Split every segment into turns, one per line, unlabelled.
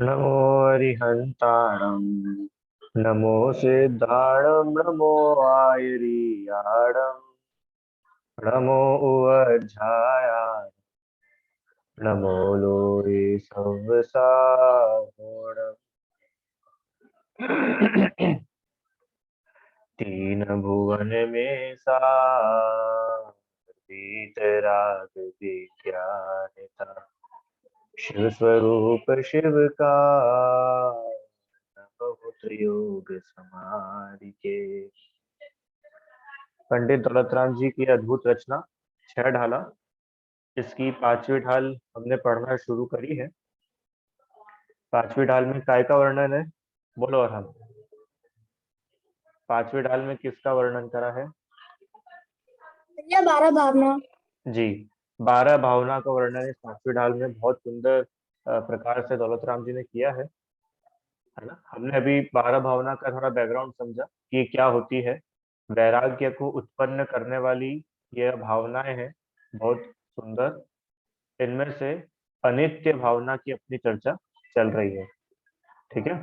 नमो अरिहन्ताणं नमो सिद्धाणं नमो आयर्याणं नमो उवज्झायाय नमो लोये सव्वसाहोणम् तीन भुवन में वीतराग विज्ञान था शिव स्वरूप शिव का बहुत योग समाधि के। पंडित दौलतराम जी की अद्भुत रचना छह ढाला। इसकी पांचवी ढाल हमने पढ़ना शुरू करी है। पांचवी ढाल में काय का वर्णन है? बोलो। और हम पांचवी ढाल में किसका वर्णन करा है?
भैया 12 भावना।
जी, 12 भावना का वर्णन इस पांचवी ढाल में बहुत सुंदर प्रकार से दौलत राम जी ने किया है ना। हमने अभी 12 भावना का थोड़ा बैकग्राउंड समझा कि ये क्या होती है। वैराग्य को उत्पन्न करने वाली ये भावनाएं हैं, बहुत सुंदर। इनमें से अनित्य भावना की अपनी चर्चा चल रही है। ठीक है।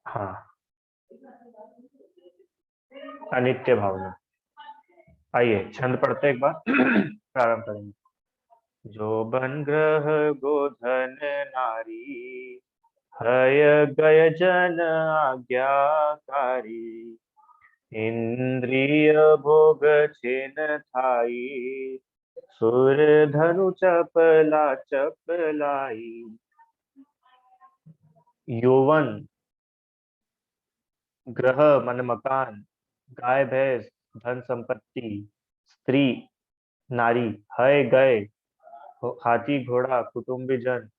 हाँ, अनित्य भावना। आइए छंद पढ़ते एक बार प्रारंभ करेंगे। जो बन ग्रह गोधन नारी हय गय जन आज्ञाकारी इंद्रिय भोग छिन थाई सुर धनु चपला चपलाई। यौवन, ग्रह मन मकान, गाय भैंस धन संपत्ति, स्त्री नारी, हय गए हाथी घोड़ा कुटुंबीजन,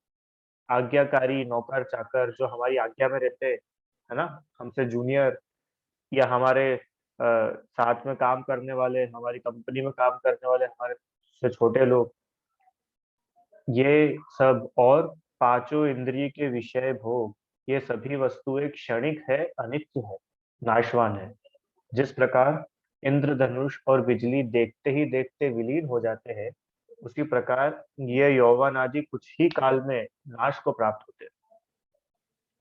आज्ञाकारी नौकर चाकर जो हमारी आज्ञा में रहते हैं, है ना, हमसे जूनियर या हमारे साथ में काम करने वाले, हमारी कंपनी में काम करने वाले, हमारे से छोटे लोग, ये सब। और पांचों इंद्रिय के विषय भोग, ये सभी वस्तुएं क्षणिक है, अनित्य है, नाशवान है। जिस प्रकार इंद्रधनुष और बिजली देखते ही देखते विलीन हो जाते हैं, उसी प्रकार ये यौवन आदि कुछ ही काल में नाश को प्राप्त होते हैं।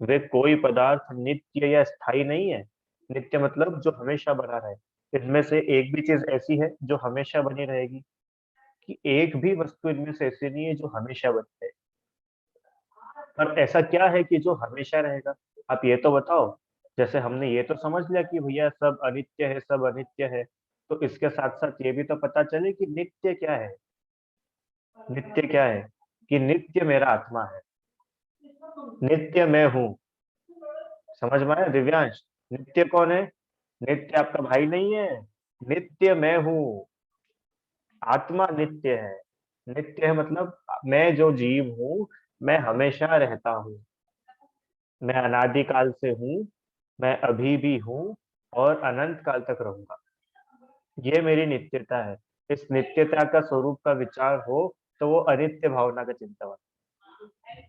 वे कोई पदार्थ नित्य या स्थायी नहीं है। नित्य मतलब जो हमेशा बना रहे। इनमें से एक भी चीज ऐसी है जो हमेशा बनी रहेगी? कि एक भी वस्तु इनमें से ऐसी नहीं है जो हमेशा बनी रहे। पर ऐसा क्या है कि जो हमेशा रहेगा? आप ये तो बताओ। जैसे हमने ये तो समझ लिया कि भैया सब अनित्य है, सब अनित्य है, तो इसके साथ साथ ये भी तो पता चले कि नित्य क्या है। नित्य क्या है? कि नित्य मेरा आत्मा है, नित्य मैं हूँ। समझ में आया दिव्यांश? नित्य कौन है? नित्य आपका भाई नहीं है। नित्य मैं हूँ। आत्मा नित्य है। नित्य है मतलब मैं जो जीव हूँ, मैं हमेशा रहता हूँ। मैं अनादिकाल से हूँ, मैं अभी भी हूँ और अनंत काल तक रहूंगा। ये मेरी नित्यता है। इस नित्यता का स्वरूप का विचार हो तो वो अनित्य भावना का चिंतन है।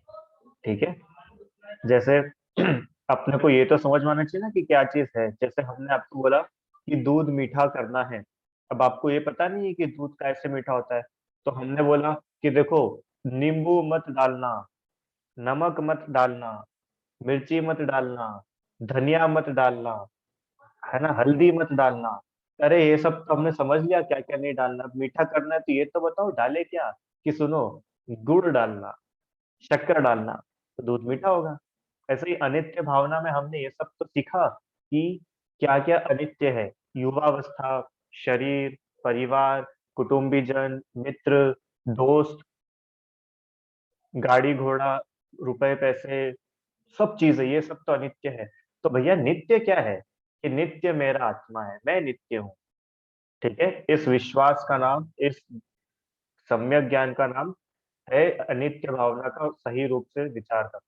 ठीक है। जैसे अपने को ये तो समझ में आना चाहिए ना कि क्या चीज है। जैसे हमने आपको बोला कि दूध मीठा करना है। अब आपको ये पता नहीं है कि दूध कैसे मीठा होता है। तो हमने बोला कि देखो, नींबू मत डालना, नमक मत डालना, मिर्ची मत डालना, धनिया मत डालना, है ना, हल्दी मत डालना। अरे ये सब तो हमने समझ लिया क्या क्या नहीं डालना। अब मीठा करना है तो ये तो बताओ डाले क्या? कि सुनो, गुड़ डालना, शक्कर डालना, तो दूध मीठा होगा। ऐसे ही अनित्य भावना में हमने ये सब तो सीखा कि क्या क्या अनित्य है। युवावस्था, शरीर, परिवार, कुटुंबीजन, मित्र, दोस्त, गाड़ी घोड़ा, रुपए पैसे, सब चीजें, ये सब तो अनित्य है। तो भैया नित्य क्या है? कि नित्य मेरा आत्मा है, मैं नित्य हूँ। ठीक है। इस विश्वास का नाम, इस सम्यक ज्ञान का नाम है अनित्य भावना का सही रूप से विचार करना।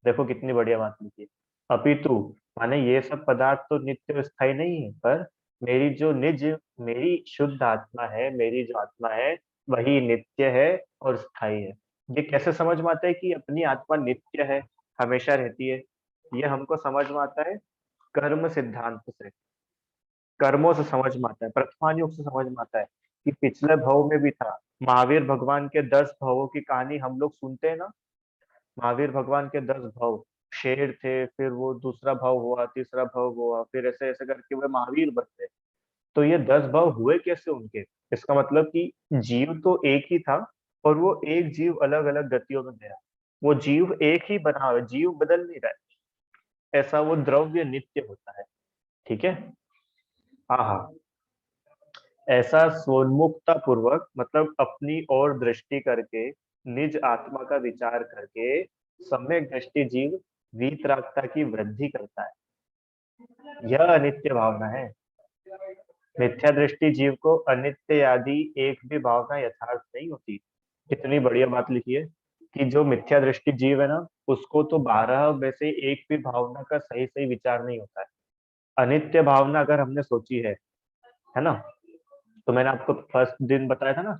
देखो कितनी बढ़िया बात लिखी है। अपितु माने ये सब पदार्थ तो नित्य और स्थायी नहीं है, पर मेरी जो निज, मेरी शुद्ध आत्मा है, मेरी जो आत्मा है वही नित्य है और स्थायी है। ये कैसे समझ में आता है कि अपनी आत्मा नित्य है, हमेशा रहती है? ये हमको समझ में आता है कर्म सिद्धांत से, कर्मों से समझ में आता है, प्रथमान योग से समझ में आता है। कि पिछले भव में भी था। महावीर भगवान के 10 भवों की कहानी हम लोग सुनते हैं ना। महावीर भगवान के 10 भव, शेर थे, फिर वो दूसरा भव हुआ, तीसरा भव हुआ, फिर ऐसे ऐसे करके वे महावीर बनते। तो ये 10 भव हुए कैसे उनके? इसका मतलब कि जीव तो एक ही था, और वो एक जीव अलग अलग गतियों में गया। वो जीव एक ही बना हुआ है, जीव बदल नहीं रहा है। ऐसा वो द्रव्य नित्य होता है। ठीक है। हाँ हाँ। ऐसा स्वोन्मुखता पूर्वक, मतलब अपनी ओर दृष्टि करके, निज आत्मा का विचार करके, सम्यक दृष्टि जीव वीतरागता की वृद्धि करता है। यह अनित्य भावना है। मिथ्या दृष्टि जीव को अनित्य आदि एक भी भावना यथार्थ नहीं होती। कितनी बढ़िया बात लिखी है कि जो मिथ्या दृष्टि जीव है ना, उसको तो 12 में से एक भी भावना का सही सही विचार नहीं होता है। अनित्य भावना अगर हमने सोची है ना, तो मैंने आपको फर्स्ट दिन बताया था ना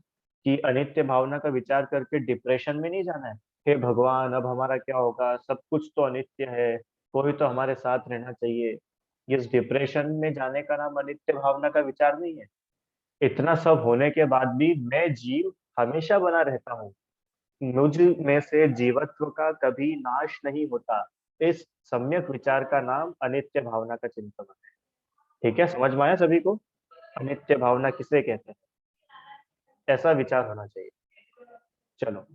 कि अनित्य भावना का विचार करके डिप्रेशन में नहीं जाना है। हे भगवान, अब हमारा क्या होगा, सब कुछ तो अनित्य है, कोई तो हमारे साथ रहना चाहिए। इस डिप्रेशन में जाने का नाम अनित्य भावना का विचार नहीं है। इतना सब होने के बाद भी मैं जीव हमेशा बना रहता हूँ। मुझ में से जीवत्व का कभी नाश नहीं होता। इस सम्यक विचार का नाम अनित्य भावना का चिंतन है। ठीक है, समझ में आया सभी को? अनित्य भावना किसे कहते हैं, ऐसा विचार होना चाहिए। चलो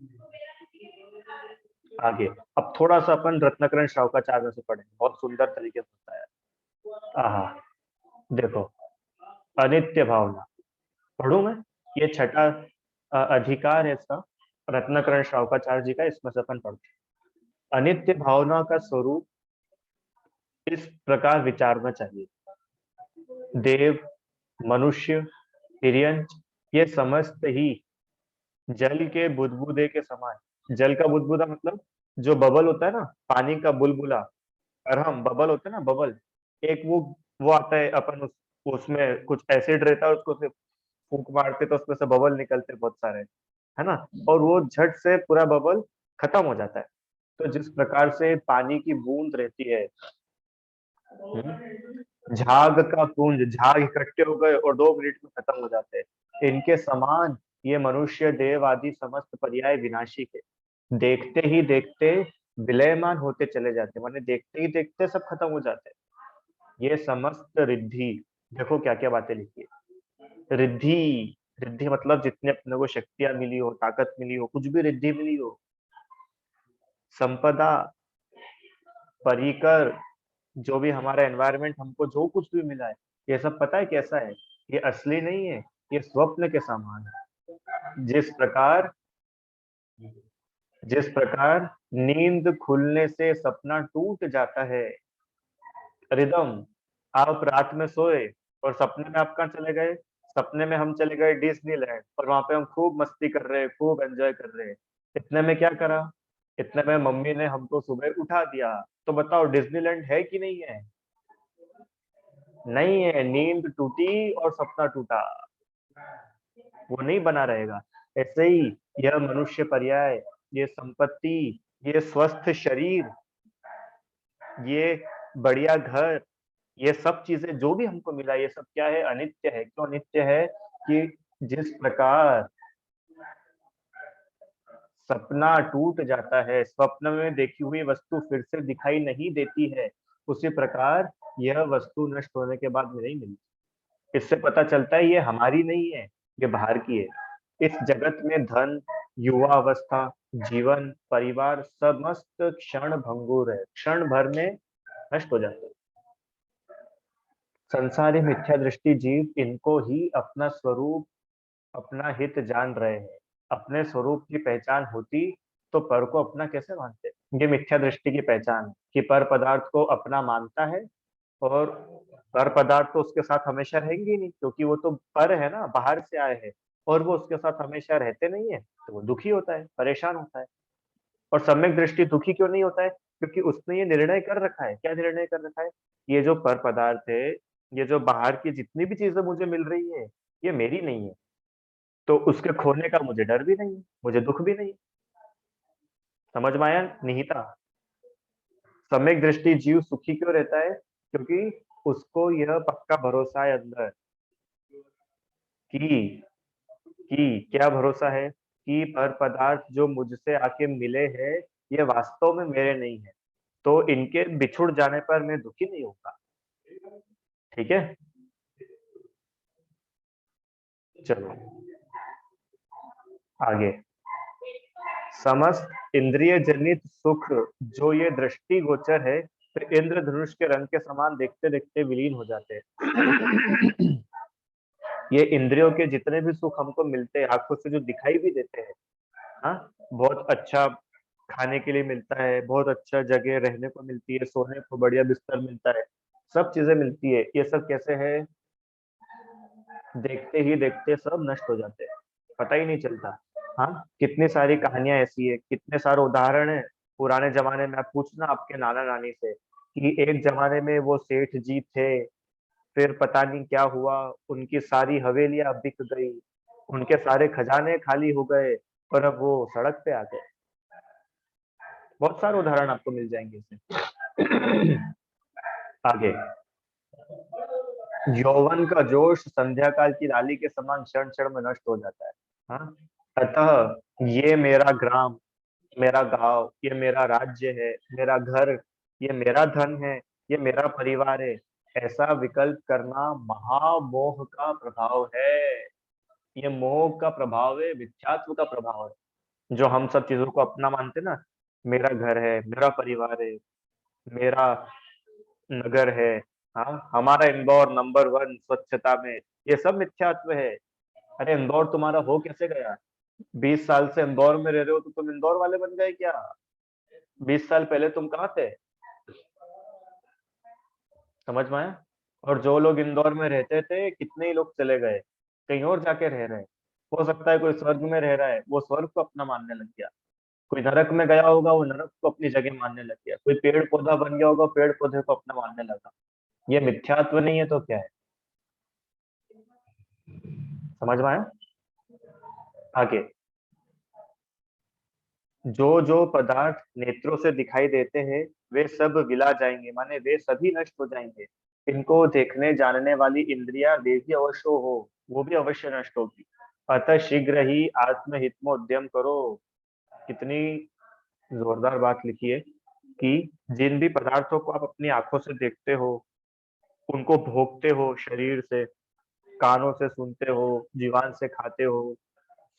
आगे। अब थोड़ा सा अपन रत्नाकरण श्रावकाचार्य से पढ़ें, बहुत सुंदर तरीके से होता है। आहा, देखो, अनित्य भावना पढ़ू मैं। ये छठा अधिकार है इसका, रत्नाकरण श्रावकाचार्य जी का, इसमें से अपन पढ़ते हैं। अनित्य भावना का स्वरूप इस प्रकार विचारना चाहिए। देव, मनुष्य, हिरण्य, ये समस्त ही जल के बुदबुदे के समान। जल का बुदबुदा मतलब जो बबल होता है ना, पानी का बुलबुला। और हम बबल होते हैं ना, बबल, एक वो आता है, अपन उसमें कुछ एसिड रहता है, उसको से फूंक मारते तो उसमें से बबल निकलते बहुत सारे, है ना। और वो झट से पूरा बबल खत्म हो जाता है। तो जिस प्रकार से पानी की बूंद रहती है, झाग का पुंज, झाग इकट्ठे हो गए और 2 मिनट में खत्म हो जाते हैं, इनके समान ये मनुष्य, देव आदि समस्त पर्याय विनाशी है। देखते ही देखते विलयमान होते चले जाते, माने देखते ही देखते सब खत्म हो जाते हैं। ये समस्त रिद्धि, देखो क्या क्या बातें लिखी है। रिद्धि, रिद्धि मतलब जितने अपने को शक्तियां मिली हो, ताकत मिली हो, कुछ भी रिद्धि मिली हो, संपदा, परिकर, जो भी हमारा एनवायरनमेंट, हमको जो कुछ भी मिला है, ये सब पता है कैसा है? ये असली नहीं है, ये स्वप्न के समान है। जिस प्रकार नींद खुलने से सपना टूट जाता है। रिदम, आप रात में सोए और सपने में आप कहाँ चले गए? सपने में हम चले गए डिज्नीलैंड, और वहां पे हम खूब मस्ती कर रहे हैं, खूब एंजॉय कर रहे हैं। इतने में क्या करा? इतने में मम्मी ने हमको सुबह उठा दिया। तो बताओ, डिज्नीलैंड है कि नहीं है? नहीं है, नींद टूटी और सपना टूटा, वो नहीं बना रहेगा। ऐसे ही यह मनुष्य पर्याय, ये संपत्ति, ये स्वस्थ शरीर, ये बढ़िया घर, ये सब चीजें जो भी हमको मिला, ये सब क्या है? अनित्य है। क्यों अनित्य है? कि जिस प्रकार सपना टूट जाता है, स्वप्न में देखी हुई वस्तु फिर से दिखाई नहीं देती है, उसी प्रकार यह वस्तु नष्ट होने के बाद में नहीं मिलती। इससे पता चलता है ये हमारी नहीं है, ये बाहर की है। इस जगत में धन, युवा अवस्था, जीवन, परिवार समस्त क्षण भंगुर है, क्षण भर में नष्ट हो जाते हैं। संसारी मिथ्या दृष्टि जीव इनको ही अपना स्वरूप, अपना हित जान रहे हैं। अपने स्वरूप की पहचान होती तो पर को अपना कैसे मानते? ये मिथ्या दृष्टि की पहचान है कि पर पदार्थ को अपना मानता है, और पर पदार्थ तो उसके साथ हमेशा रहेंगे ही नहीं, क्योंकि वो तो पर है ना, बाहर से आए हैं, और वो उसके साथ हमेशा रहते नहीं है, तो वो दुखी होता है, परेशान होता है। और सम्यक दृष्टि दुखी क्यों नहीं होता है? क्योंकि उसने ये निर्णय कर रखा है। क्या निर्णय कर रखा है? ये जो पर पदार्थ है, ये जो बाहर की जितनी भी चीजें मुझे मिल रही है, ये मेरी नहीं है। तो उसके खोने का मुझे डर भी नहीं है, मुझे दुख भी नहीं। समझ में आया निहिता? सम्यक दृष्टि जीव सुखी क्यों रहता है? क्योंकि उसको यह पक्का भरोसा है अंदर कि कि क्या भरोसा है कि पर पदार्थ जो मुझसे आके मिले हैं ये वास्तव में मेरे नहीं है, तो इनके बिछुड़ जाने पर मैं दुखी नहीं होगा। ठीक है, चलो आगे। समस्त इंद्रिय जनित सुख जो ये दृष्टि गोचर है, तो इंद्रधनुष के रंग के समान देखते देखते विलीन हो जाते हैं। ये इंद्रियों के जितने भी सुख हमको मिलते हैं, आंखों से जो दिखाई भी देते हैं, हाँ, बहुत अच्छा खाने के लिए मिलता है, बहुत अच्छा जगह रहने को मिलती है, सोने को बढ़िया बिस्तर मिलता है, सब चीजें मिलती है, ये सब कैसे है, देखते ही देखते सब नष्ट हो जाते हैं, पता ही नहीं चलता। हाँ, कितनी सारी कहानियां ऐसी है, कितने सारे उदाहरण है। पुराने जमाने में आप पूछना आपके नाना नानी से कि एक जमाने में वो सेठ जी थे, फिर पता नहीं क्या हुआ, उनकी सारी हवेलियां बिक गई, उनके सारे खजाने खाली हो गए, और अब वो सड़क पे आ गए। बहुत सारे उदाहरण आपको मिल जाएंगे इससे। आगे। यौवन का जोश संध्या काल की राली के समान क्षण क्षण में नष्ट हो जाता है। हाँ, अतः ये मेरा ग्राम, मेरा गांव, ये मेरा राज्य है, मेरा घर, ये मेरा धन है, ये मेरा परिवार है, ऐसा विकल्प करना महामोह का प्रभाव है। ये मोह का प्रभाव है, मिथ्यात्व का प्रभाव है, जो हम सब चीजों को अपना मानते ना। मेरा घर है, मेरा परिवार है, मेरा नगर है, हाँ, हमारा इंदौर नंबर वन स्वच्छता में, ये सब मिथ्यात्व है। अरे इंदौर तुम्हारा हो कैसे गया? 20 साल से इंदौर में रह रहे हो तो तुम इंदौर वाले बन गए क्या? 20 साल पहले तुम कहाँ थे? समझ में आया? और जो लोग इंदौर में रहते थे, कितने ही लोग चले गए, कहीं और जाके रह रहे हैं। हो सकता है कोई स्वर्ग में रह रहा है, वो स्वर्ग को अपना मानने लग गया। कोई नरक में गया होगा, वो नरक को अपनी जगह मानने लग गया। कोई पेड़ पौधा बन गया होगा, पेड़ पौधे को अपना मानने लगा। ये मिथ्यात्व नहीं है तो क्या है? समझ में आया? आगे। जो जो पदार्थ नेत्रों से दिखाई देते हैं वे सब विला जाएंगे, माने वे सभी नष्ट हो जाएंगे। इनको देखने जानने वाली इंद्रियां वे भी अवश्य हो, वो भी अवश्य नष्ट होगी। अतः शीघ्र ही आत्महित में उद्यम करो। कितनी जोरदार बात लिखी है कि जिन भी पदार्थों को आप अपनी आंखों से देखते हो, उनको भोगते हो शरीर से, कानों से सुनते हो, जीवान से खाते हो,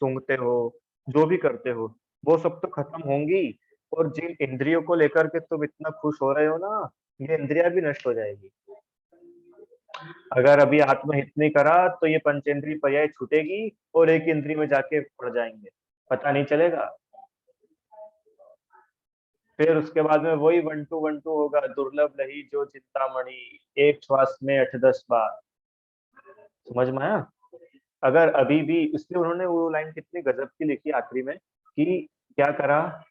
सूंघते हो, जो भी करते हो, वो सब तो खत्म होंगी। और जिन इंद्रियों को लेकर के तुम इतना खुश हो रहे हो ना, ये इंद्रियां भी नष्ट हो जाएगी। अगर अभी आत्महित नहीं करा तो ये पंचेंद्रिय पर्याय छूटेगी और एक इंद्रिय में जाके पड़ जाएंगे, पता नहीं चलेगा। फिर उसके बाद में वही वन टू होगा, दुर्लभ रही जो चिंतामणि, एक श्वास में 8-10 बार। समझ में आया? अगर अभी भी, इसलिए उन्होंने वो लाइन कितनी गजब की लिखी आखिरी में कि क्या करा,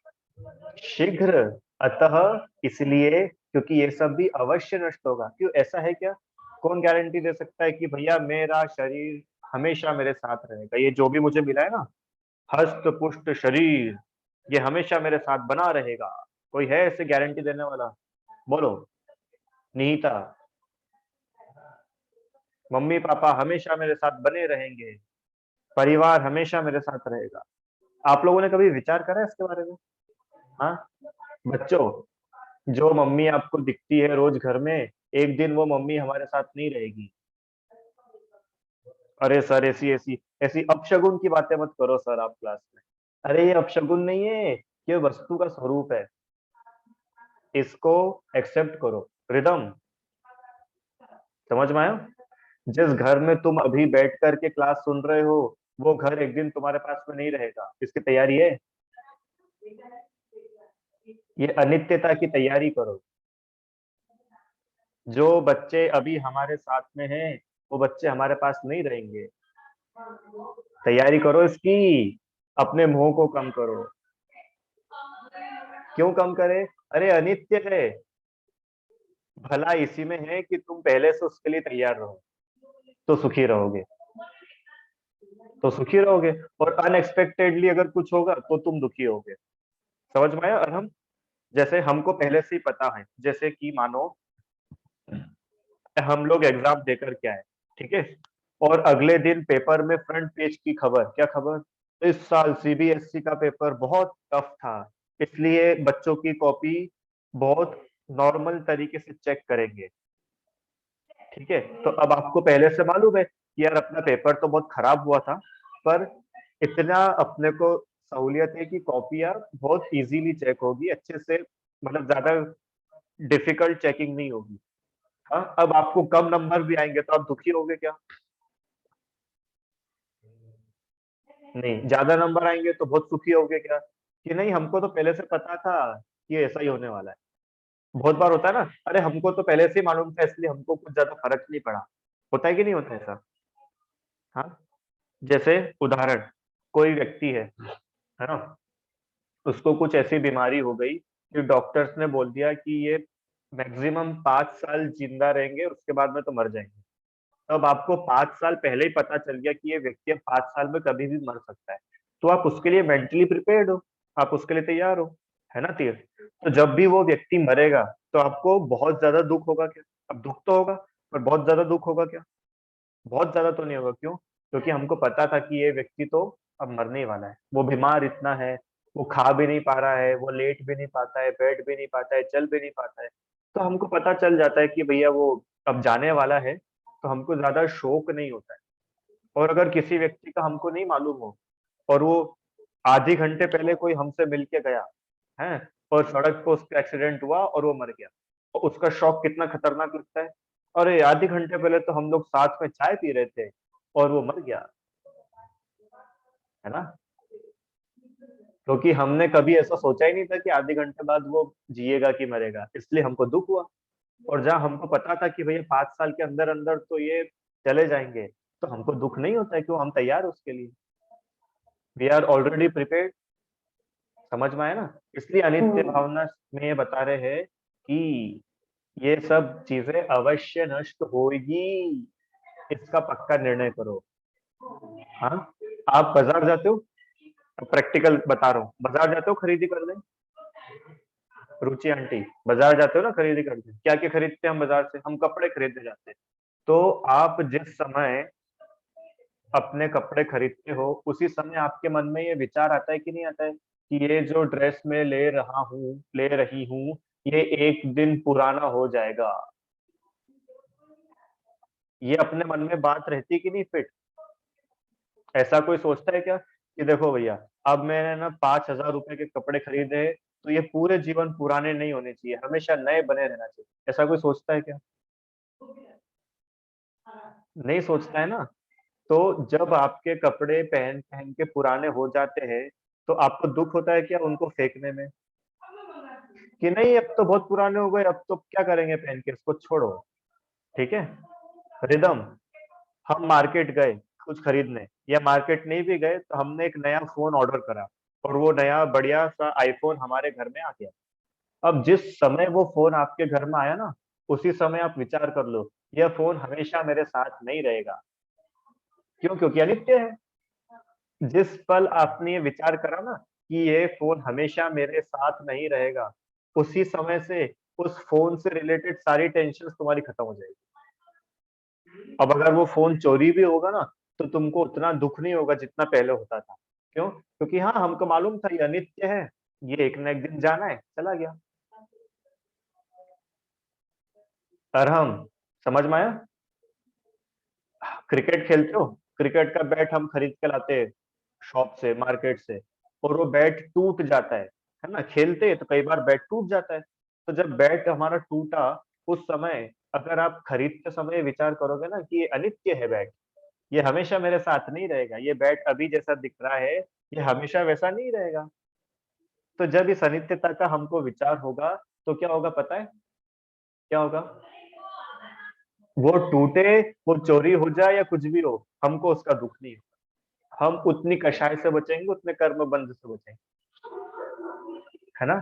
शीघ्र, अतः, इसलिए, क्योंकि ये सब भी अवश्य नष्ट होगा। क्यों, ऐसा है क्या? कौन गारंटी दे सकता है कि भैया मेरा शरीर हमेशा मेरे साथ रहेगा, ये जो भी मुझे मिला है ना, हस्त पुष्ट शरीर, ये हमेशा मेरे साथ बना रहेगा? कोई है ऐसे गारंटी देने वाला? बोलो। निहिता। मम्मी पापा हमेशा मेरे साथ बने रहेंगे, परिवार हमेशा मेरे साथ रहेगा। आप लोगों ने कभी विचार करा है इसके बारे में? हाँ, बच्चों, जो मम्मी आपको दिखती है रोज घर में, एक दिन वो मम्मी हमारे साथ नहीं रहेगी। अरे सर, ऐसी ऐसी ऐसी अपशगुन की बातें मत करो सर आप क्लास में। अरे ये अपशगुन नहीं है, ये वस्तु का स्वरूप है, इसको एक्सेप्ट करो। रिदम। समझ में आया? जिस घर में तुम अभी बैठ करके क्लास सुन रहे हो, वो घर एक दिन तुम्हारे पास में नहीं रहेगा, इसकी तैयारी है। ये अनित्यता की तैयारी करो। जो बच्चे अभी हमारे साथ में हैं, वो बच्चे हमारे पास नहीं रहेंगे। तैयारी करो इसकी। अपने मोह को कम करो। क्यों कम करे? अरे अनित्य है। भला इसी में है कि तुम पहले से उसके लिए तैयार रहो, तो सुखी रहोगे। तो सुखी रहोगे। और अनएक्सपेक्टेडली अगर कुछ होगा तो तुम दुखी होगे। समझ में आया? और हम, जैसे हमको पहले से ही पता है, जैसे कि मानो हम लोग एग्जाम देकर के आए, ठीक है, और अगले दिन पेपर में फ्रंट पेज की खबर, क्या खबर, इस साल सीबीएसई का पेपर बहुत टफ था, इसलिए बच्चों की कॉपी बहुत नॉर्मल तरीके से चेक करेंगे। ठीक है, तो अब आपको पहले से मालूम है कि यार अपना पेपर तो बहुत खराब हुआ था, पर इतना अपने को सहूलियत है कि कॉपियां बहुत इजीली चेक होगी अच्छे से, मतलब ज्यादा डिफिकल्ट चेकिंग नहीं होगी। हाँ, अब आपको कम नंबर भी आएंगे तो आप दुखी होगे क्या? नहीं, ज्यादा नंबर आएंगे तो बहुत सुखी होगे क्या, कि नहीं हमको तो पहले से पता था कि ऐसा ही होने वाला है। बहुत बार होता है ना, अरे हमको तो पहले से ही मालूम था इसलिए हमको कुछ ज्यादा फर्क नहीं पड़ा। होता है कि नहीं होता ऐसा? हाँ, जैसे उदाहरण, कोई व्यक्ति है ना, उसको कुछ ऐसी बीमारी हो गई कि डॉक्टर्स ने बोल दिया कि ये मैक्सिमम 5 साल जिंदा रहेंगे, उसके बाद में तो मर जाएंगे। तब आपको 5 साल पहले ही पता चल गया कि ये व्यक्ति अब 5 साल में कभी भी मर सकता है, तो आप उसके लिए मेंटली प्रिपेयर्ड हो, आप उसके लिए तैयार हो, है ना तीर? तो जब भी वो व्यक्ति मरेगा तो आपको बहुत ज्यादा दुख होगा क्या? अब दुख तो होगा, पर बहुत ज्यादा दुख होगा क्या? बहुत ज्यादा तो नहीं होगा, क्यों? क्योंकि हमको पता था कि ये व्यक्ति तो अब मरने ही वाला है, वो बीमार इतना है, वो खा भी नहीं पा रहा है, वो लेट भी नहीं पाता है, बैठ भी नहीं पाता है, चल भी नहीं पाता है। तो हमको पता चल जाता है कि भैया वो अब जाने वाला है, तो हमको ज्यादा शोक नहीं होता है। और अगर किसी व्यक्ति का हमको नहीं मालूम हो, और वो आधे घंटे पहले कोई हमसे मिल के गया है, और सड़क पर उसका एक्सीडेंट हुआ और वो मर गया, तो उसका शौक कितना खतरनाक लगता है। अरे आधे घंटे पहले तो हम लोग साथ में चाय पी रहे थे और वो मर गया, है ना? क्योंकि हमने कभी ऐसा सोचा ही नहीं था कि आधे घंटे बाद वो जिएगा कि मरेगा, इसलिए हमको दुख हुआ। और जहाँ हमको पता था कि भैया 5 साल के अंदर अंदर तो ये चले जाएंगे, तो हमको दुख नहीं होता है, क्यों? हम तैयार हैं उसके लिए, वी आर ऑलरेडी प्रिपेयर्ड। समझ में आया ना? इसलिए अनित्य भावना में ये बता रहे हैं कि ये सब चीजें अवश्य नष्ट होगी, इसका पक्का निर्णय करो। हाँ, आप बाजार जाते हो, प्रैक्टिकल बता रहा हूँ, बाजार जाते हो खरीदी करने? रुचि आंटी, बाजार जाते हो ना खरीदी करने, क्या क्या खरीदते हैं हम बाजार से? हम कपड़े खरीदने जाते हैं। तो आप जिस समय अपने कपड़े खरीदते हो, उसी समय आपके मन में ये विचार आता है कि नहीं आता है कि ये जो ड्रेस मैं ले रहा हूँ, ले रही हूँ, ये एक दिन पुराना हो जाएगा? ये अपने मन में बात रहती कि नहीं फिट? ऐसा कोई सोचता है क्या कि देखो भैया, अब मैंने ना 5,000 रुपए के कपड़े खरीदे हैं, तो ये पूरे जीवन पुराने नहीं होने चाहिए, हमेशा नए बने रहना चाहिए, ऐसा कोई सोचता है क्या? नहीं सोचता है ना। तो जब आपके कपड़े पहन पहन के पुराने हो जाते हैं, तो आपको दुख होता है क्या उनको फेंकने में, कि नहीं अब तो बहुत पुराने हो गए, अब तो क्या करेंगे पहन के, इसको छोड़ो? ठीक है, रिदम, हम मार्केट गए कुछ खरीदने, या मार्केट नहीं भी गए तो हमने एक नया फोन ऑर्डर करा, और वो नया बढ़िया सा आईफोन हमारे घर में आ गया। अब जिस समय वो फोन आपके घर में आया ना, उसी समय आप विचार कर लो, यह फोन हमेशा मेरे साथ नहीं रहेगा। क्यों? क्योंकि अनित्य है। जिस पल आपने ये विचार करा ना कि ये फोन हमेशा मेरे साथ नहीं रहेगा, उसी समय से उस फोन से रिलेटेड सारी टेंशन तुम्हारी खत्म हो जाएगी। अब अगर वो फोन चोरी भी होगा ना, तो तुमको उतना दुख नहीं होगा जितना पहले होता था। क्यों? क्योंकि हाँ, हमको मालूम था ये अनित्य है, ये एक ना एक दिन जाना है, चला गया। अरहम, समझ में आया? क्रिकेट खेलते हो, क्रिकेट का बैट हम खरीद के लाते हैं शॉप से, मार्केट से, और वो बैट टूट जाता है ना, खेलते हैं तो कई बार बैट टूट जाता है। तो जब बैट हमारा टूटा, उस समय अगर आप खरीदते समय विचार करोगे ना कि ये अनित्य है बैट, ये हमेशा मेरे साथ नहीं रहेगा, ये बैट अभी जैसा दिख रहा है ये हमेशा वैसा नहीं रहेगा। तो जब इस अनित्यता का हमको विचार होगा, तो क्या होगा पता है? क्या होगा? वो टूटे, वो चोरी हो जाए या कुछ भी हो, हमको उसका दुख नहीं होगा, हम उतनी कषाय से बचेंगे, उतने कर्म बंध से बचेंगे, है ना?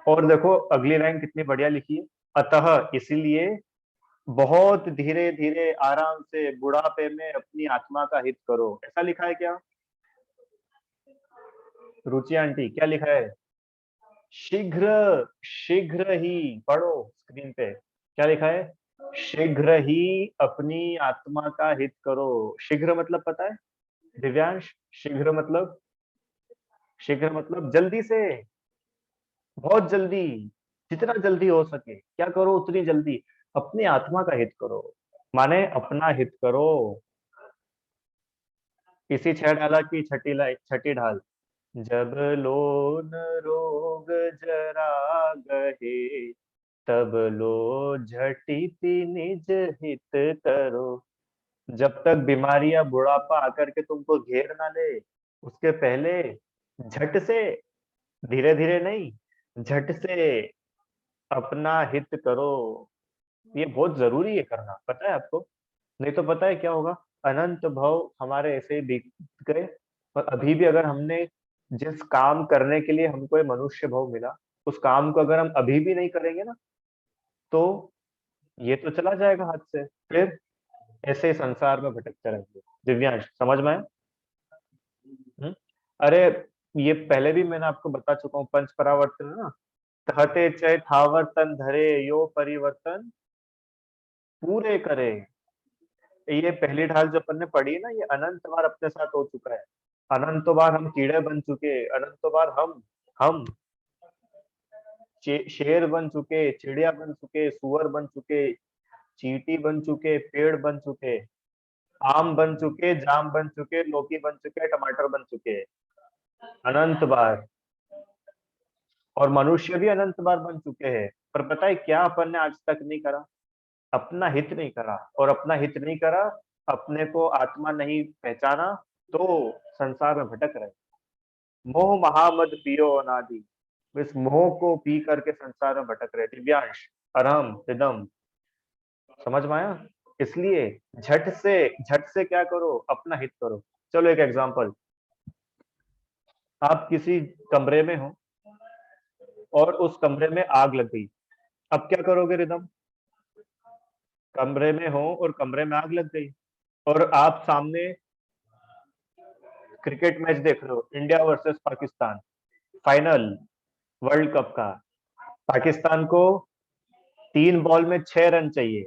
और देखो अगली लाइन कितनी बढ़िया लिखी है, अतः इसीलिए बहुत धीरे धीरे आराम से बुढ़ापे में अपनी आत्मा का हित करो, ऐसा लिखा है क्या? रुचि आंटी क्या लिखा है? शीघ्र, शीघ्र ही, पढ़ो स्क्रीन पे क्या लिखा है? शीघ्र ही अपनी आत्मा का हित करो। शीघ्र मतलब पता है दिव्यांश? शीघ्र मतलब, शीघ्र मतलब जल्दी से, बहुत जल्दी, जितना जल्दी हो सके क्या करो, उतनी जल्दी अपनी आत्मा का हित करो। माने अपना हित करो। इसी छह ढाला की छठी लाइन, छठी ढाल। जब लोन रोग जरा गहे, तब लो झटिति निज हित करो। जब तक बीमारी या बुढ़ापा आकर के तुमको घेर ना ले, उसके पहले झट से, धीरे धीरे नहीं, झट से अपना हित करो। ये बहुत जरूरी है करना, पता है आपको? नहीं तो पता है क्या होगा, अनंत भव हमारे ऐसे ही बीत गए, और अभी भी अगर हमने जिस काम करने के लिए हमको ये मनुष्य भव मिला, उस काम को अगर हम अभी भी नहीं करेंगे ना, तो ये तो चला जाएगा हाथ से। फिर ऐसे ही संसार में भटकते रहेंगे। दिव्यांश समझ में आया? हम्म? अरे, ये पहले भी मैंने आपको बता चुका हूँ, पंच परावर्तन है ना। कहते चय थावर तन धरे, यो परिवर्तन पूरे करे। ये पहली ढाल जो अपन ने पढ़ी है ना, ये अनंत बार अपने साथ हो चुका है। अनंत बार हम कीड़े बन चुके, अनंत बार हम शेर बन चुके, चिड़िया बन चुके, सुअर बन चुके, चींटी बन चुके, पेड़ बन चुके, आम बन चुके, जाम बन चुके, लौकी बन चुके, टमाटर बन चुके, अनंत बार। और मनुष्य भी अनंत बार बन चुके हैं। पर पता है क्या अपन ने आज तक नहीं करा? अपना हित नहीं करा, और अपना हित नहीं करा, अपने को आत्मा नहीं पहचाना, तो संसार में भटक रहे। मोह महामद पियो अनादि, इस मोह को पी करके संसार में भटक रहे। दिव्यांश, अरहम रिदम, समझ में आया? इसलिए झट से क्या करो, अपना हित करो। चलो एक एग्जांपल, आप किसी कमरे में हो और उस कमरे में आग लग गई। अब क्या करोगे रिदम? कमरे में हो और कमरे में आग लग गई, और आप सामने क्रिकेट मैच देख रहे हो, India versus Pakistan, final world cup का। पाकिस्तान को 3 बॉल में 6 रन चाहिए,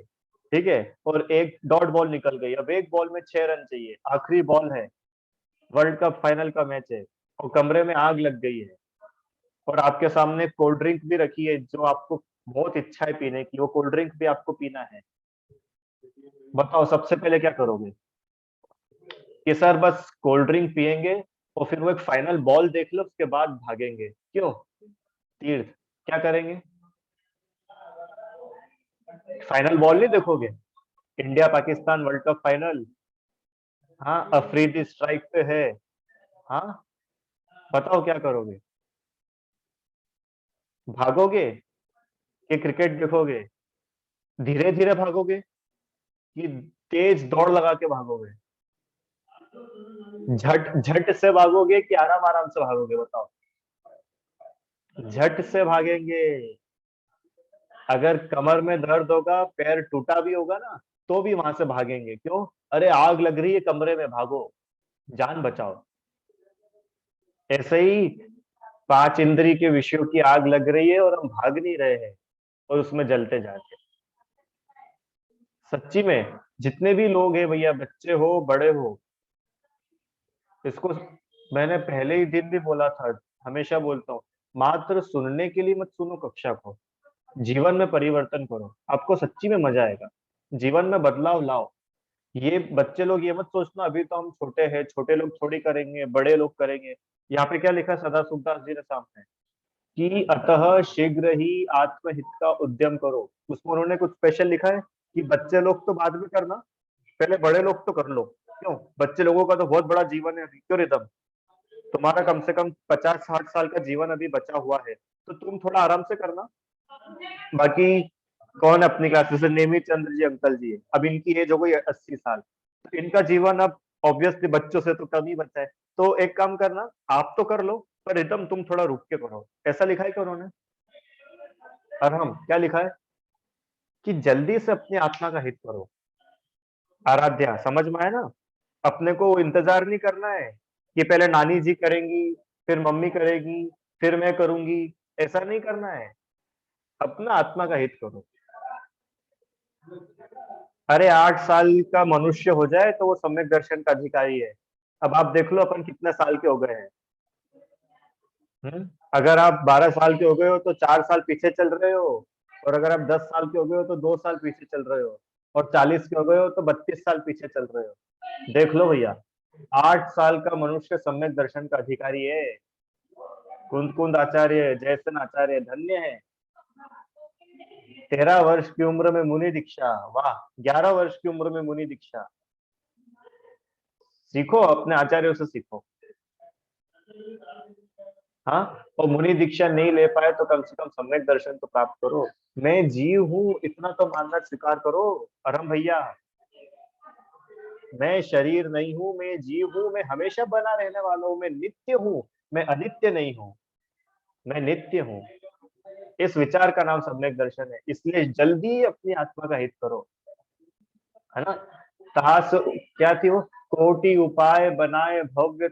ठीक है, और एक डॉट बॉल निकल गई, अब एक बॉल में 6 रन चाहिए, आखिरी बॉल है, वर्ल्ड कप फाइनल का मैच है, और कमरे में आग लग गई है, और आपके सामने कोल्ड ड्रिंक भी रखी है जो आपको बहुत इच्छा है पीने की, वो कोल्ड ड्रिंक भी आपको पीना है। बताओ सबसे पहले क्या करोगे? कि सर बस कोल्ड ड्रिंक पियेंगे, और फिर वो एक फाइनल बॉल देख लो, उसके बाद भागेंगे क्यों तीर्थ? क्या करेंगे? फाइनल बॉल नहीं देखोगे? India Pakistan world cup final, हाँ अफरीदी स्ट्राइक पे है, हाँ, बताओ क्या करोगे? भागोगे कि क्रिकेट देखोगे? धीरे धीरे भागोगे कि तेज दौड़ लगा के भागोगे? झट झट से भागोगे कि आराम आराम से भागोगे, बताओ? झट से भागेंगे। अगर कमर में दर्द होगा, पैर टूटा भी होगा ना, तो भी वहां से भागेंगे। क्यों? अरे आग लग रही है कमरे में, भागो, जान बचाओ। ऐसे ही 5 इंद्री के विषयों की आग लग रही है और हम भाग नहीं रहे हैं, और उसमें जलते जाते हैं। सच्ची में जितने भी लोग हैं भैया, बच्चे हो बड़े हो, इसको मैंने पहले ही दिन भी बोला था, हमेशा बोलता हूँ, मात्र सुनने के लिए मत सुनो कक्षा को, जीवन में परिवर्तन करो, आपको सच्ची में मजा आएगा। जीवन में बदलाव लाओ। ये बच्चे लोग ये मत सोचना अभी तो हम छोटे हैं, छोटे लोग थोड़ी करेंगे, बड़े लोग करेंगे। यहाँ पे क्या लिखा है सदा सुखदास जी ने सामने, कि अतः शीघ्र ही आत्महित का उद्यम करो। उसमें उन्होंने कुछ स्पेशल लिखा है कि बच्चे लोग तो बाद में करना, पहले बड़े लोग तो कर लो। क्यों? बच्चे लोगों का तो बहुत बड़ा जीवन है अभी, क्यों रिदम? तुम्हारा कम से कम 50-60 साल का जीवन अभी बचा हुआ है, तो तुम थोड़ा आराम से करना। बाकी कौन अपनी क्लास, जैसे नेमी चंद्र जी अंकल जी है, अब इनकी एज हो गई 80 साल, तो इनका जीवन अब ऑब्वियसली बच्चों से तो कम ही बचा है। तो एक काम करना, आप तो कर लो, पर एकदम तुम थोड़ा रुक के करो। ऐसा लिखा है क्या उन्होंने? और हम क्या लिखा है कि जल्दी से अपनी आत्मा का हित करो। आराध्या समझ में आया ना? अपने को इंतजार नहीं करना है कि पहले नानी जी करेंगी, फिर मम्मी करेगी, फिर मैं करूंगी, ऐसा नहीं करना है। अपना आत्मा का हित करो। अरे 8 साल का मनुष्य हो जाए तो वो सम्यक दर्शन का अधिकारी है। अब आप देख लो अपन कितने साल के हो गए हैं। अगर आप 12 साल के हो गए हो तो 4 साल पीछे चल रहे हो, और अगर आप 10 साल के हो गए हो तो 2 साल पीछे चल रहे हो, और 40 के हो गए हो तो 32 साल पीछे चल रहे हो। देख लो भैया, 8 साल का मनुष्य सम्यक दर्शन का अधिकारी है। कुंद कुंद आचार्य, जयसन आचार्य धन्य है। 13 वर्ष की उम्र में मुनि दीक्षा, वाह। 11 वर्ष की उम्र में मुनि दीक्षा। सीखो, अपने आचार्यों से सीखो। हाँ, और मुनि दीक्षा नहीं ले पाए तो कम से कम सम्यक दर्शन तो प्राप्त करो। मैं जीव हूँ इतना तो मानना स्वीकार करो अरम भैया। मैं शरीर नहीं हूँ, मैं जीव हूँ, मैं हमेशा बना रहने वाला हूँ, मैं नित्य हूँ, मैं अनित्य नहीं हूँ, मैं नित्य हूँ। इस विचार का नाम सम्यक दर्शन है। इसलिए जल्दी अपनी आत्मा का हित करो, है ना। तास क्या थी वो, कोटि उपाय बनाए भव्य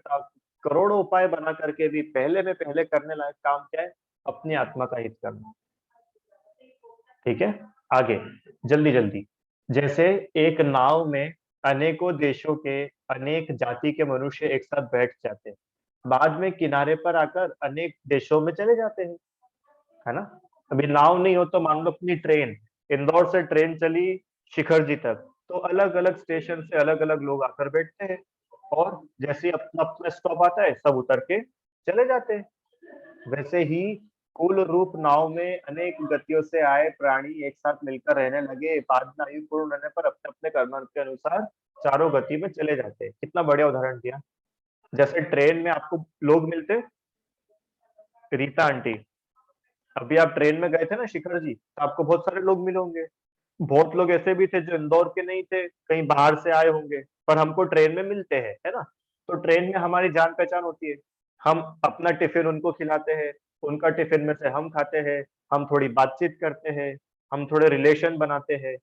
करोड़ों उपाय बना करके भी पहले में पहले करने लायक काम क्या है, अपनी आत्मा का हित करना। ठीक है, आगे जल्दी जल्दी। जैसे एक नाव में अनेकों देशों के अनेक जाति के मनुष्य एक साथ बैठ जाते हैं, बाद में किनारे पर आकर अनेक देशों में चले जाते हैं, है ना। अभी नाव नहीं हो तो मान लो अपनी ट्रेन, इंदौर से ट्रेन चली शिखर जी तक, तो अलग अलग स्टेशन से अलग अलग लोग आकर बैठते हैं, और जैसे ही अपना अपना स्टॉप आता है सब उतर के चले जाते हैं। वैसे ही कुल रूप नाव में अनेक गतियों से आए प्राणी एक साथ मिलकर रहने लगे, बाद में आयु पूर्ण होने पर अपने अपने कर्म के अनुसार चारों गति में चले जाते हैं। कितना बढ़िया उदाहरण दिया। जैसे ट्रेन में आपको लोग मिलते, रीता आंटी, अभी आप ट्रेन में गए थे ना शिखर जी, तो आपको बहुत सारे लोग मिले होंगे। बहुत लोग ऐसे भी थे जो इंदौर के नहीं थे, कहीं बाहर से आए होंगे, पर हमको ट्रेन में मिलते हैं, है ना। तो ट्रेन में हमारी जान पहचान होती है। हम अपना टिफिन उनको खिलाते हैं, उनका टिफिन में से हम खाते हैं, हम थोड़ी बातचीत करते हैं, हम थोड़े रिलेशन बनाते हैं,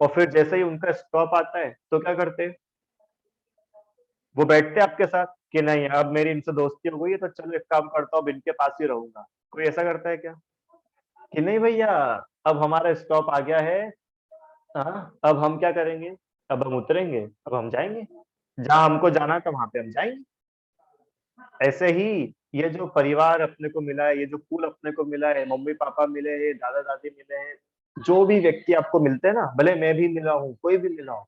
और फिर जैसे ही उनका स्टॉप आता है तो क्या करते हैं, वो बैठते हैं आपके साथ कि नहीं अब मेरी इनसे दोस्ती हो गई है तो चलो एक काम करता हूँ, अब इनके पास ही रहूंगा। कोई ऐसा करता है क्या, कि नहीं भैया अब हमारा स्टॉप आ गया है, हाँ अब हम क्या करेंगे, अब हम उतरेंगे, अब हम जाएंगे, जहां हमको जाना था वहां पे हम जाएंगे। ऐसे ही ये जो परिवार अपने को मिला है, ये जो कुल अपने को मिला है, मम्मी पापा मिले हैं, दादा दादी मिले हैं, जो भी व्यक्ति आपको मिलते हैं ना, भले मैं भी मिला हूँ, कोई भी मिला हो,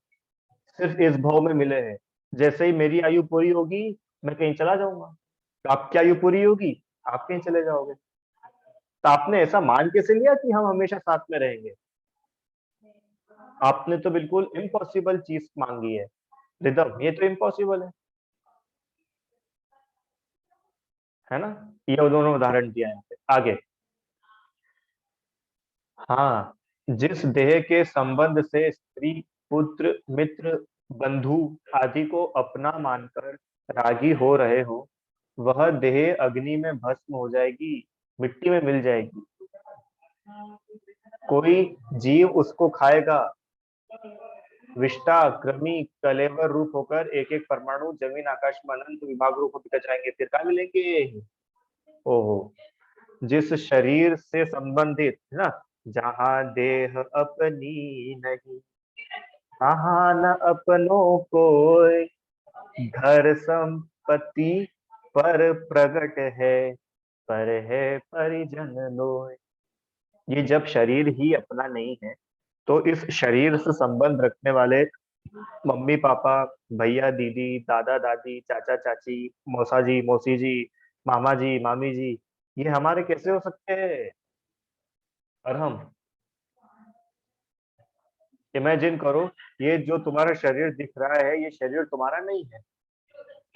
सिर्फ इस भाव में मिले हैं। जैसे ही मेरी आयु पूरी होगी मैं कहीं चला जाऊंगा, तो आपकी आयु पूरी होगी आप कहीं चले जाओगे। तो आपने ऐसा मान कैसे लिया कि हम हमेशा साथ में रहेंगे। आपने तो बिल्कुल इम्पॉसिबल चीज मांगी है, रिदम, ये तो इम्पॉसिबल है ना। ये दोनों उदाहरण दिया है यहाँ पे। आगे, हाँ, जिस देह के संबंध से स्त्री पुत्र मित्र बंधु आदि को अपना मानकर रागी हो रहे हो, वह देह अग्नि में भस्म हो जाएगी, मिट्टी में मिल जाएगी। कोई जीव उसको खाएगा, विष्टा कृमि कलेवर रूप होकर एक एक परमाणु जमीन आकाश में अनंत विभाग रूप होकर जाएंगे, फिर कहाँ मिलेंगे। ओहो, जिस शरीर से संबंधित है ना, जहाँ देह अपनी नहीं, तहाँ न अपनों कोई, घर संपत्ति पर प्रगट है, पर है परिजन लोय। ये जब शरीर ही अपना नहीं है, तो इस शरीर से संबंध रखने वाले मम्मी पापा, भैया दीदी, दादा दादी, चाचा चाची, मौसा जी मौसी जी, मामा जी मामी जी, ये हमारे कैसे हो सकते हैं। और हम, इमेजिन करो, ये जो तुम्हारा शरीर दिख रहा है ये शरीर तुम्हारा नहीं है,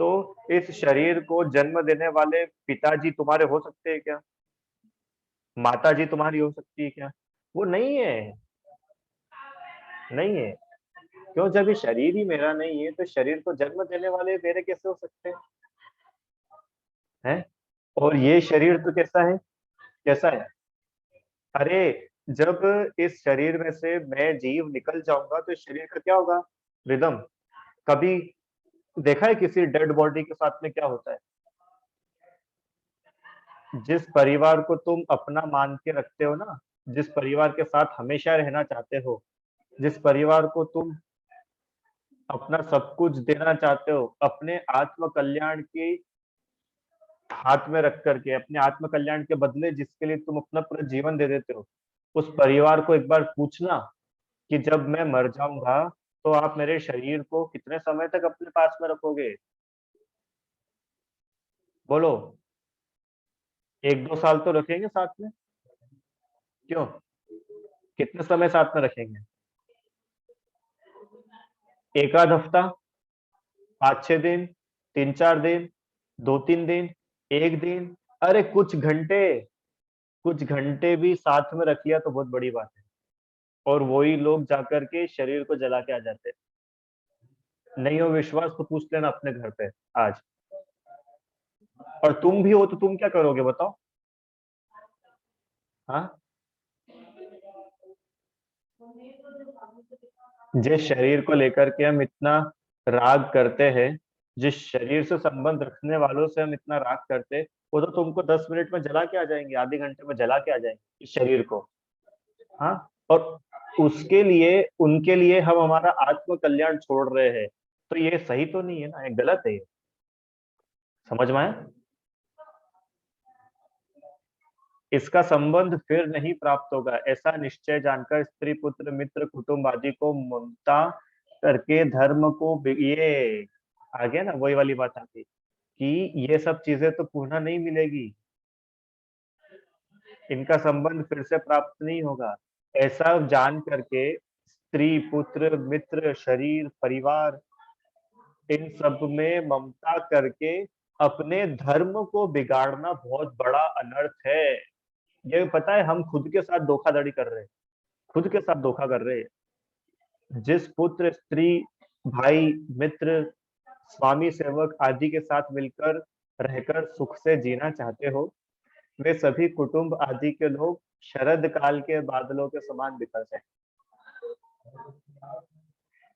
तो इस शरीर को जन्म देने वाले पिताजी तुम्हारे हो सकते हैं क्या, माता जी तुम्हारी हो सकती है क्या। वो नहीं है, नहीं है। क्यों, जब ये शरीर ही मेरा नहीं है तो शरीर को जन्म देने वाले मेरे कैसे हो सकते हैं। और ये शरीर तो कैसा है, कैसा है, अरे जब इस शरीर में से मैं जीव निकल जाऊंगा तो इस शरीर का क्या होगा, रिदम। कभी देखा है किसी डेड बॉडी के साथ में क्या होता है। जिस परिवार को तुम अपना मान के रखते हो ना, जिस परिवार के साथ हमेशा रहना चाहते हो, जिस परिवार को तुम अपना सब कुछ देना चाहते हो, अपने आत्म कल्याण के हाथ में रख करके, अपने आत्म कल्याण के बदले जिसके लिए तुम अपना पूरा जीवन दे देते हो, उस परिवार को एक बार पूछना कि जब मैं मर जाऊंगा तो आप मेरे शरीर को कितने समय तक अपने पास में रखोगे? बोलो। 1-2 साल तो रखेंगे साथ में? क्यों? कितने समय साथ में रखेंगे? एक आध हफ्ता, 5-6 दिन, 3-4 दिन, 2-3 दिन, एक दिन, अरे कुछ घंटे भी साथ में रख लिया तो बहुत बड़ी बात है। और वही लोग जाकर के शरीर को जला के आ जाते हैं। नहीं हो विश्वास तो पूछ लेना अपने घर पे आज। और तुम भी हो तो तुम क्या करोगे बताओ? हाँ, जिस शरीर को लेकर के हम इतना राग करते हैं, जिस शरीर से संबंध रखने वालों से हम इतना राग करते हैं, वो तो तुमको 10 मिनट में जला के आ जाएंगे, आधे घंटे में जला के आ जाएंगे इस शरीर को। हाँ, और उसके लिए, उनके लिए हम हमारा आत्म कल्याण छोड़ रहे हैं, तो ये सही तो नहीं है ना, ये गलत है ये। समझ में आया? इसका संबंध फिर नहीं प्राप्त होगा, ऐसा निश्चय जानकर स्त्री पुत्र मित्र कुटुंब आदि को ममता करके धर्म को ये आ गया ना, वही वाली बात आती कि ये सब चीजें तो पुनः नहीं मिलेगी, इनका संबंध फिर से प्राप्त नहीं होगा। ऐसा जान करके स्त्री पुत्र मित्र शरीर परिवार, इन सब में ममता करके अपने धर्म को बिगाड़ना बहुत बड़ा अनर्थ है। ये पता है, हम खुद के साथ धोखाधड़ी कर रहे हैं, खुद के साथ धोखा कर रहे हैं। जिस पुत्र स्त्री भाई मित्र स्वामी सेवक आदि के साथ मिलकर रहकर सुख से जीना चाहते हो, वे सभी कुटुंब आदि के लोग शरद काल के बादलों के समान बिखर जाए।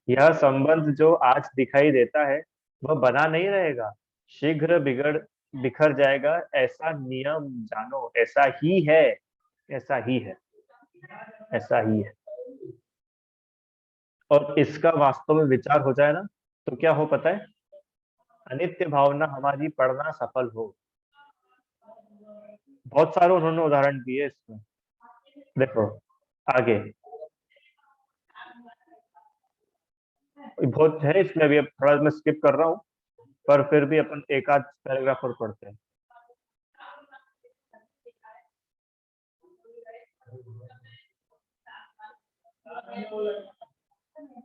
यह संबंध जो आज दिखाई देता है वह बना नहीं रहेगा, शीघ्र बिगड़ बिखर जाएगा, ऐसा नियम जानो। ऐसा ही है, ऐसा ही है, ऐसा ही है। और इसका वास्तव में विचार हो जाए ना, तो क्या हो पता है? अनित्य भावना हमारी पढ़ना सफल हो। बहुत सारे उन्होंने उदाहरण दिए इसमें। देखो आगे बहुत है इसमें, अभी अब थोड़ा मैं स्किप कर रहा हूँ, पर फिर भी अपन एक आध पैराग्राफ और पढ़ते हैं।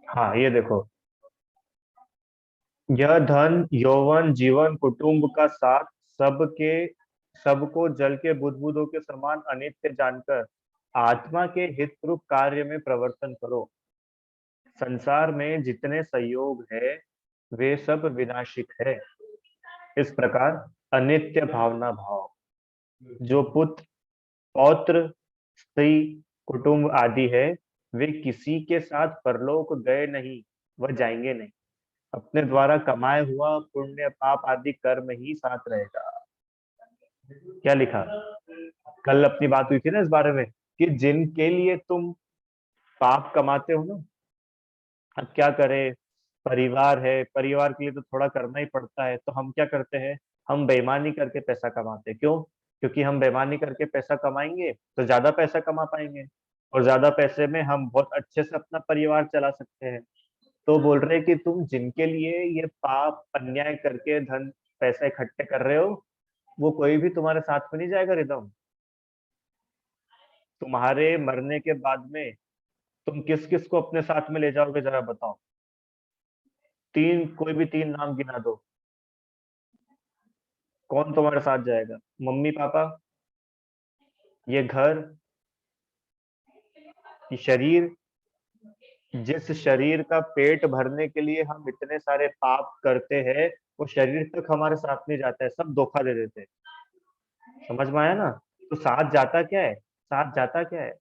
हाँ ये देखो, यह धन यौवन जीवन कुटुंब का साथ सबके सबको जल के बुदबुदों के समान अनित्य जानकर आत्मा के हित रूप कार्य में प्रवर्तन करो। संसार में जितने संयोग है वे सब विनाशिक है। इस प्रकार अनित्य भावना भाव, जो पुत्र पौत्र स्त्री कुटुंब आदि है, वे किसी के साथ परलोक गए नहीं, वह जाएंगे नहीं। अपने द्वारा कमाए हुआ पुण्य पाप आदि कर्म ही साथ रहेगा। क्या लिखा? कल अपनी बात हुई थी ना इस बारे में कि जिनके लिए तुम पाप कमाते हो ना, अब क्या करें, परिवार है, परिवार के लिए तो थोड़ा करना ही पड़ता है, तो हम क्या करते हैं, हम बेईमानी करके पैसा कमाते हैं। क्यों? क्योंकि हम बेईमानी करके पैसा कमाएंगे तो ज्यादा पैसा कमा पाएंगे, और ज्यादा पैसे में हम बहुत अच्छे से अपना परिवार चला सकते हैं। तो बोल रहे हैं कि तुम जिनके लिए ये पाप अन्याय करके धन पैसा इकट्ठे कर रहे हो, वो कोई भी तुम्हारे साथ में नहीं जाएगा रिदम। तुम्हारे मरने के बाद में तुम किस किस को अपने साथ में ले जाओगे जरा बताओ? तीन, कोई भी तीन नाम गिना दो, कौन तुम्हारे साथ जाएगा? मम्मी पापा, ये घर, ये शरीर, जिस शरीर का पेट भरने के लिए हम इतने सारे पाप करते हैं, वो शरीर तक हमारे साथ नहीं जाता है, सब धोखा दे देते हैं। समझ में आया ना? तो साथ जाता क्या है, साथ जाता क्या है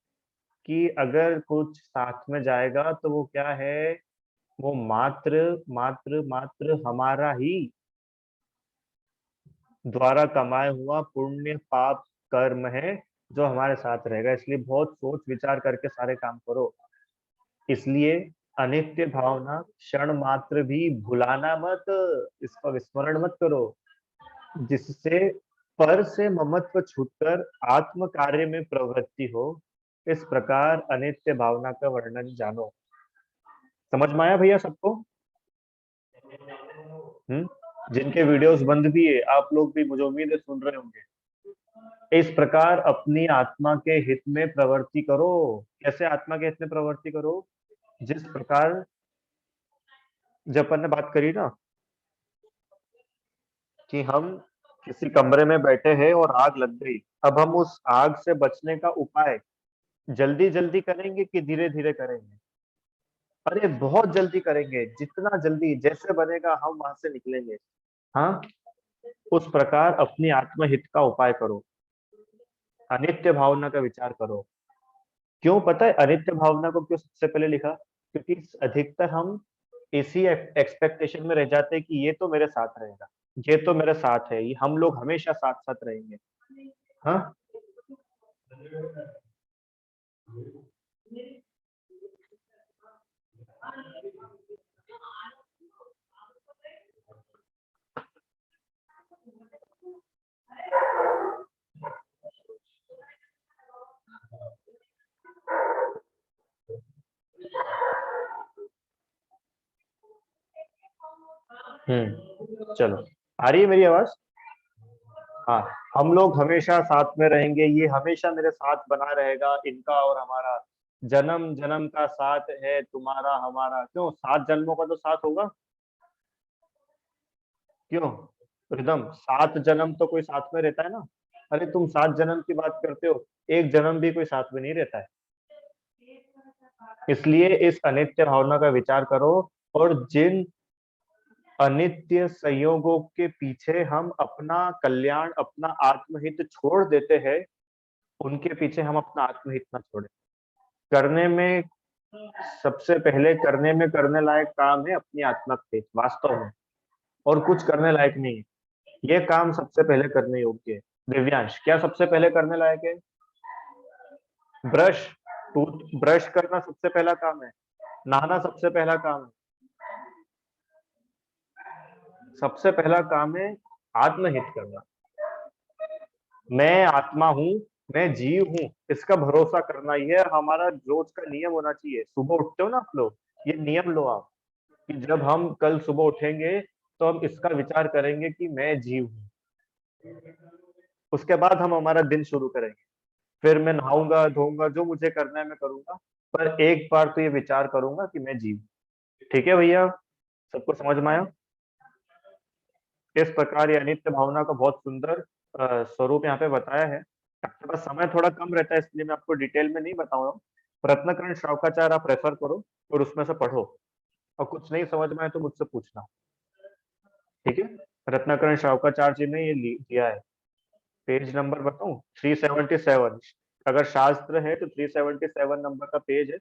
कि अगर कुछ साथ में जाएगा तो वो क्या है, वो मात्र मात्र मात्र हमारा ही द्वारा कमाए हुआ पुण्य पाप कर्म है जो हमारे साथ रहेगा। इसलिए बहुत सोच विचार करके सारे काम करो। इसलिए अनित्य भावना क्षण मात्र भी भुलाना मत, इसका विस्मरण मत करो, जिससे पर से ममत्व छूटकर आत्म कार्य में प्रवृत्ति हो। इस प्रकार अनित्य भावना का वर्णन जानो। समझ में आया भैया सबको? जिनके वीडियोस बंद भी है, आप लोग भी मुझे उम्मीद है सुन रहे होंगे। इस प्रकार अपनी आत्मा के हित में प्रवृत्ति करो। कैसे आत्मा के हित में प्रवृत्ति करो? जिस प्रकार जब अपन ने बात करी ना कि हम किसी कमरे में बैठे हैं और आग लग गई, अब हम उस आग से बचने का उपाय जल्दी जल्दी करेंगे कि धीरे धीरे करेंगे? अरे बहुत जल्दी करेंगे, जितना जल्दी जैसे बनेगा हम वहां से निकलेंगे। हाँ, उस प्रकार अपनी आत्महित का उपाय करो, अनित्य भावना का विचार करो। क्यों पता है अनित्य भावना को क्यों सबसे पहले लिखा? क्योंकि अधिकतर हम इसी एक्सपेक्टेशन में रह जाते हैं कि ये तो मेरे साथ रहेगा, ये तो मेरे साथ है, ये हम लोग हमेशा साथ साथ रहेंगे। हाँ, चलो, आ रही है मेरी आवाज? हाँ, हम लोग हमेशा साथ में रहेंगे, ये हमेशा मेरे साथ बना रहेगा, इनका और हमारा जन्म जन्म का साथ है, तुम्हारा हमारा। क्यों, 7 जन्मों का तो साथ होगा। क्यों, एकदम 7 जन्म तो कोई साथ में रहता है ना। अरे तुम 7 जन्म की बात करते हो, एक जन्म भी कोई साथ में नहीं रहता है। इसलिए इस अनित्य भावना का विचार करो, और जिन अनित्य संयोगों के पीछे हम अपना कल्याण, अपना आत्महित छोड़ देते हैं, उनके पीछे हम अपना आत्महित ना छोड़े। करने में सबसे पहले करने लायक काम है अपनी आत्मा के वास्तव में, और कुछ करने लायक नहीं है। ये काम सबसे पहले करने योग्य है। दिव्यांश, क्या सबसे पहले करने लायक है? ब्रश, टूथ ब्रश करना सबसे पहला काम है। नहाना सबसे पहला काम है। सबसे पहला काम है आत्महित करना। मैं आत्मा हूँ, मैं जीव हूँ, इसका भरोसा करना, ये हमारा रोज का नियम होना चाहिए। सुबह उठते हो ना आप लोग, ये नियम लो आप, कि जब हम कल सुबह उठेंगे तो हम इसका विचार करेंगे कि मैं जीव हूँ। उसके बाद हम हमारा दिन शुरू करेंगे। फिर मैं नहाऊंगा धोऊंगा, जो मुझे करना है मैं करूंगा, पर एक बार तो ये विचार करूंगा कि मैं जीव हूँ। ठीक है भैया, सबको समझ में आया? इस प्रकार ये अनित्य भावना का बहुत सुंदर स्वरूप यहाँ पे बताया है। आपके पास समय थोड़ा कम रहता है, इसलिए मैं आपको डिटेल में नहीं बताऊंगा। रत्नकरण शावकाचार आप रेफर करो और उसमें से पढ़ो, और कुछ नहीं समझ में आए तो मुझसे पूछना। ठीक है, रत्नाकरण शावकाचार्य जी ने ये दिया है। पेज नंबर बताऊं? 377। अगर शास्त्र है तो 377 नंबर का पेज है,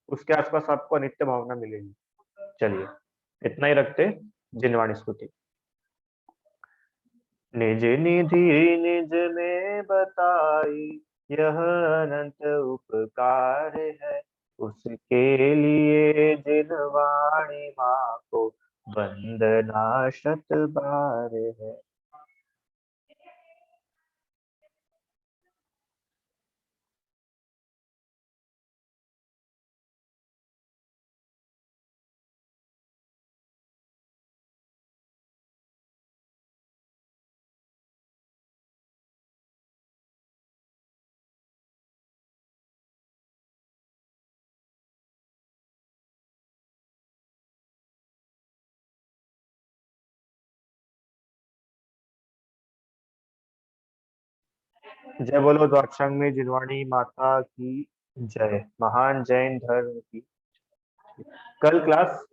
उसके आसपास आपको अनित्य भावना मिलेगी। चलिए, इतना ही रखते। जिनवाणी स्तुति। निज निधि निज में बताई, यह अनंत उपकार है, उसके लिए जिनवाणी माँ को वंदना शत बार है। जय बोलो द्वाक्षांग जिनवाणी माता की जय, महान जैन धर्म की। कल क्लास